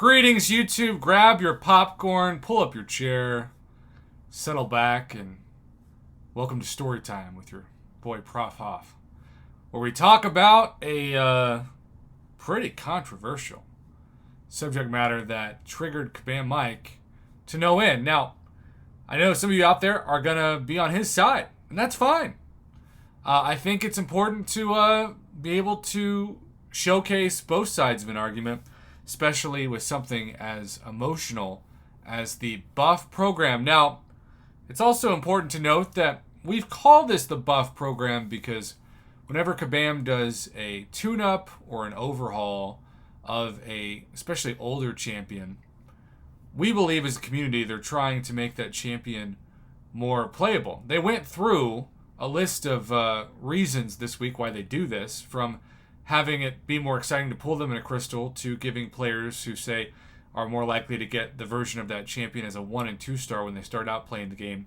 Greetings, YouTube. Grab your popcorn, pull up your chair, settle back, and welcome to Story Time with your boy Prof Hoff, where we talk about a pretty controversial subject matter that triggered KABAM Mike to no end. Now, I know some of you out there are going to be on his side, and that's fine. I think it's important to be able to showcase both sides of an argument, especially with something as emotional as the buff program. Now, it's also important to note that we've called this the buff program because whenever KABAM does a tune-up or an overhaul of a especially older champion, we believe as a community they're trying to make that champion more playable. They went through a list of reasons this week why they do this, from having it be more exciting to pull them in a crystal to giving players who say are more likely to get the version of that champion as a 1 and 2 star when they start out playing the game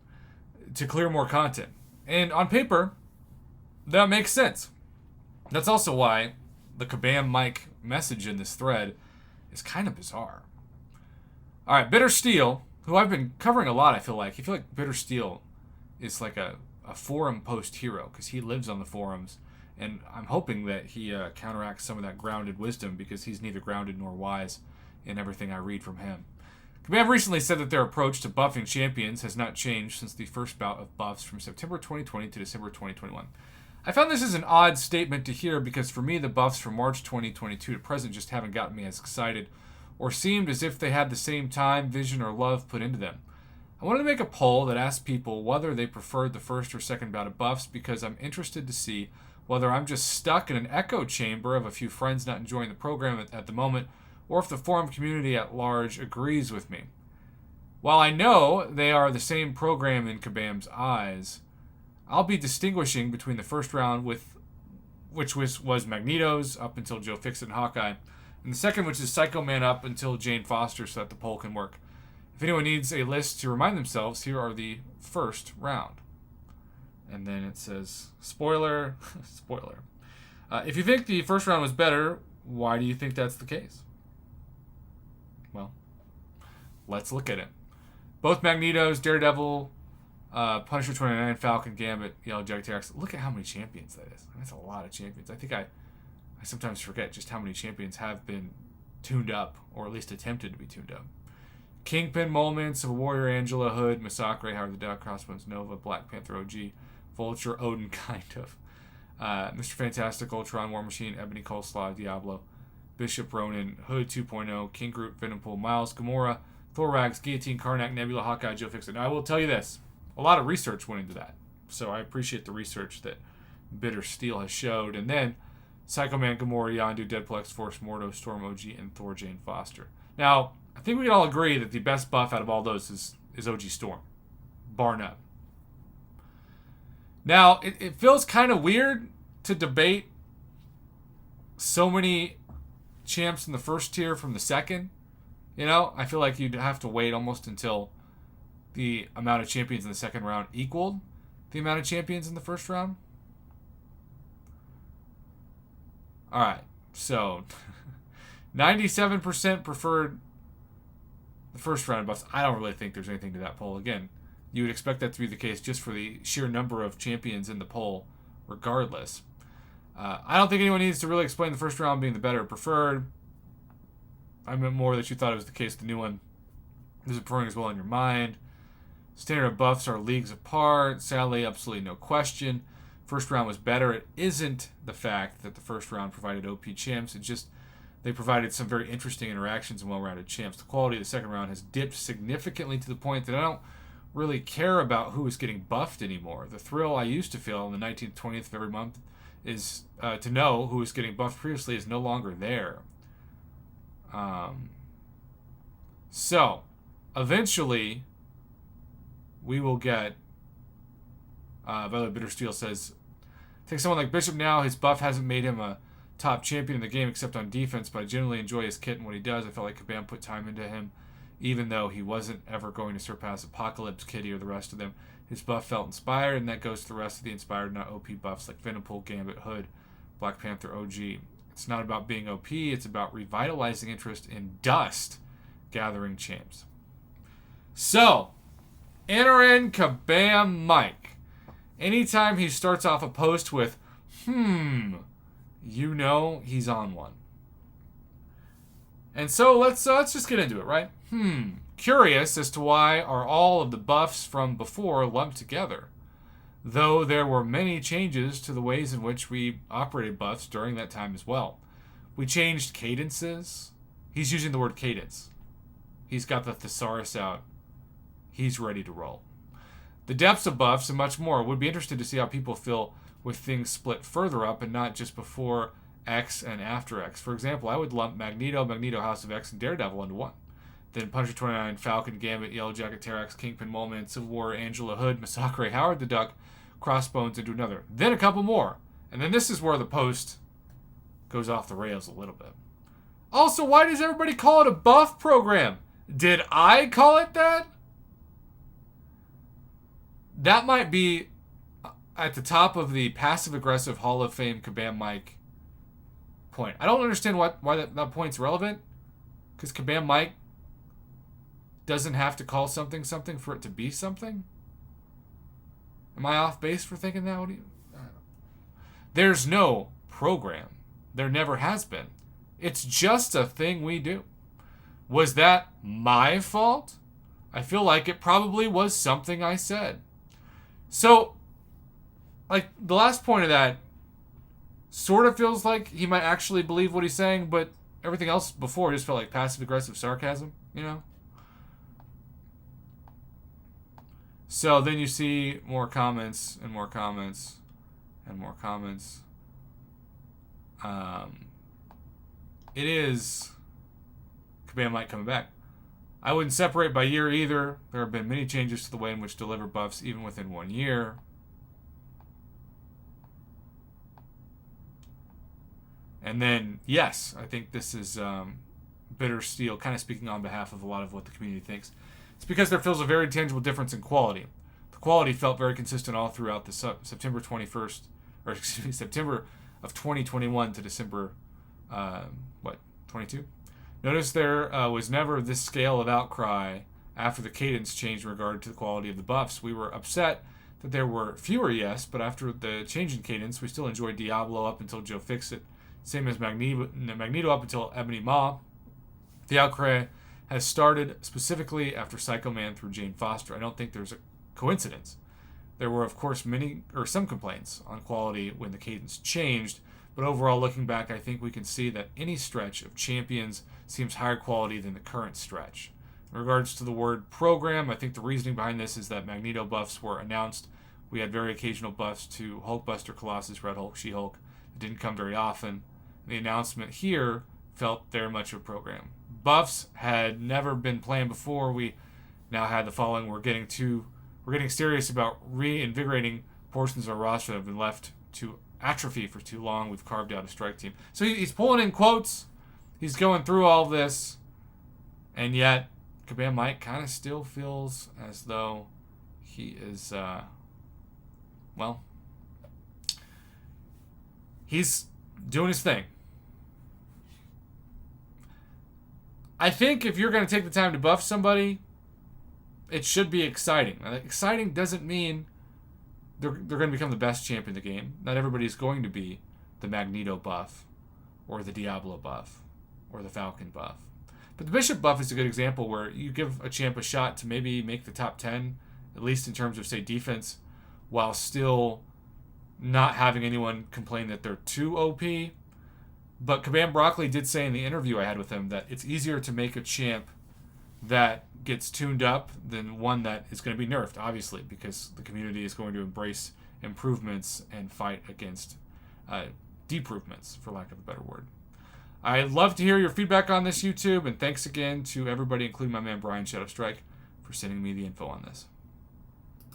to clear more content. And on paper, that makes sense. That's also why the KABAM Mike message in this thread is kind of bizarre. All right, Bitter Steel, who I've been covering a lot, I feel like Bitter Steel is like a forum post hero because he lives on the forums. And I'm hoping that he counteracts some of that grounded wisdom because he's neither grounded nor wise in everything I read from him. KABAM recently said that their approach to buffing champions has not changed since the first bout of buffs from September 2020 to December 2021. I found this is an odd statement to hear because for me the buffs from March 2022 to present just haven't gotten me as excited or seemed as if they had the same time, vision, or love put into them. I wanted to make a poll that asked people whether they preferred the first or second bout of buffs because I'm interested to see whether I'm just stuck in an echo chamber of a few friends not enjoying the program at the moment, or if the forum community at large agrees with me. While I know they are the same program in KABAM's eyes, I'll be distinguishing between the first round, which was Magneto's up until Joe Fixit and Hawkeye, and the second, which is Psycho Man up until Jane Foster, so that the poll can work. If anyone needs a list to remind themselves, here are the first round. And then it says, spoiler, spoiler. If you think the first round was better, why do you think that's the case? Well, let's look at it. Both Magneto's, Daredevil, Punisher 29, Falcon, Gambit, Yellow Jack, look at how many champions that is. That's a lot of champions. I think I sometimes forget just how many champions have been tuned up, or at least attempted to be tuned up. Kingpin, Moleman, Civil Warrior, Angela, Hood, Massacre, Howard the Duck, Crossbones, Nova, Black Panther OG, Vulture, Odin, kind of. Mr. Fantastic, Ultron, War Machine, Ebony, Coleslaw, Diablo, Bishop, Ronin, Hood 2.0, King Groot, Venompool, Miles, Gamora, Thorax, Guillotine, Karnak, Nebula, Hawkeye, Joe Fixit. Now, I will tell you this. A lot of research went into that. So I appreciate the research that Bitter Steel has showed. And then Psycho Man, Gamora, Yondu, Deadpool, X-Force, Mordo, Storm OG, and Thor Jane Foster. Now, I think we can all agree that the best buff out of all those is OG Storm. Bar none. Now, it feels kind of weird to debate so many champs in the first tier from the second. You know, I feel like you'd have to wait almost until the amount of champions in the second round equaled the amount of champions in the first round. All right, so 97% preferred the first round of buffs. I don't really think there's anything to that poll. Again, you would expect that to be the case just for the sheer number of champions in the poll, regardless. I don't think anyone needs to really explain the first round being the better preferred. I meant more that you thought it was the case the new one is preferring as well in your mind. Standard of buffs are leagues apart. Sadly, absolutely no question. First round was better. It isn't the fact that the first round provided OP champs. It's just they provided some very interesting interactions and well-rounded champs. The quality of the second round has dipped significantly to the point that I don't really care about who is getting buffed anymore. The thrill I used to feel on the 19th, 20th of every month is to know who was getting buffed previously is no longer there. So, eventually, we will get... by the way, Bitter Steel says, take someone like Bishop now. His buff hasn't made him a top champion in the game except on defense, but I generally enjoy his kit and what he does. I felt like KABAM put time into him, even though he wasn't ever going to surpass Apocalypse, Kitty, or the rest of them. His buff felt inspired, and that goes to the rest of the inspired, not OP buffs like Venompool, Gambit, Hood, Black Panther, OG. It's not about being OP, it's about revitalizing interest in Dust gathering champs. So, enter in KABAM MIIKE. Anytime he starts off a post with, you know he's on one. And so let's just get into it, right? Curious as to why are all of the buffs from before lumped together, though there were many changes to the ways in which we operated buffs during that time as well. We changed cadences. He's using the word cadence. He's got the thesaurus out. He's ready to roll. The depths of buffs and much more. Would be interested to see how people feel with things split further up and not just before X and after X. For example, I would lump Magneto, House of X, and Daredevil into one. Then Punisher 29, Falcon, Gambit, Yellow Jacket, Terrax, Kingpin, Mole Man, Civil War, Angela Hood, Massacre, Howard the Duck, Crossbones into another. Then a couple more. And then this is where the post goes off the rails a little bit. Also, why does everybody call it a buff program? Did I call it that? That might be at the top of the passive-aggressive Hall of Fame KABAM MIIKE point. I don't understand why that point's relevant. Because KABAM MIIKE doesn't have to call something for it to be something? Am I off base for thinking that? I don't know. There's no program. There never has been. It's just a thing we do. Was that my fault? I feel like it probably was something I said. So, like, the last point of that sort of feels like he might actually believe what he's saying, but everything else before just felt like passive-aggressive sarcasm, you know? So then you see more comments and more comments and more comments. It is KABAM MIIKE coming back. I wouldn't separate by year either. There have been many changes to the way in which deliver buffs even within 1 year. And then, yes, I think this is Bitter Steel, kind of speaking on behalf of a lot of what the community thinks. It's because there feels a very tangible difference in quality. The quality felt very consistent all throughout the September 21st, or excuse me, September of 2021 to December, 22? Notice there was never this scale of outcry after the cadence changed in regard to the quality of the buffs. We were upset that there were fewer, yes, but after the change in cadence, we still enjoyed Diablo up until Joe Fixit. Same as Magneto up until Ebony Maw. The outcry has started specifically after Psycho Man through Jane Foster. I don't think there's a coincidence. There were, of course, some complaints on quality when the cadence changed, but overall, looking back, I think we can see that any stretch of Champions seems higher quality than the current stretch. In regards to the word program, I think the reasoning behind this is that Magneto buffs were announced. We had very occasional buffs to Hulkbuster, Colossus, Red Hulk, She-Hulk. It didn't come very often. The announcement here felt very much a program. Buffs had never been planned before. We now had the following. We're getting serious about reinvigorating portions of our roster that have been left to atrophy for too long. We've carved out a strike team. So he's pulling in quotes. He's going through all this. And yet, KABAM MIIKE kind of still feels as though he is, he's doing his thing. I think if you're going to take the time to buff somebody, it should be exciting. Now, exciting doesn't mean they're going to become the best champ in the game. Not everybody's going to be the Magneto buff or the Diablo buff or the Falcon buff. But the Bishop buff is a good example where you give a champ a shot to maybe make the top 10, at least in terms of, say, defense, while still not having anyone complain that they're too OP. But KABAM Broccoli did say in the interview I had with him that it's easier to make a champ that gets tuned up than one that is going to be nerfed, obviously, because the community is going to embrace improvements and fight against deprovements, for lack of a better word. I'd love to hear your feedback on this, YouTube, and thanks again to everybody, including my man Brian Shadow Strike, for sending me the info on this.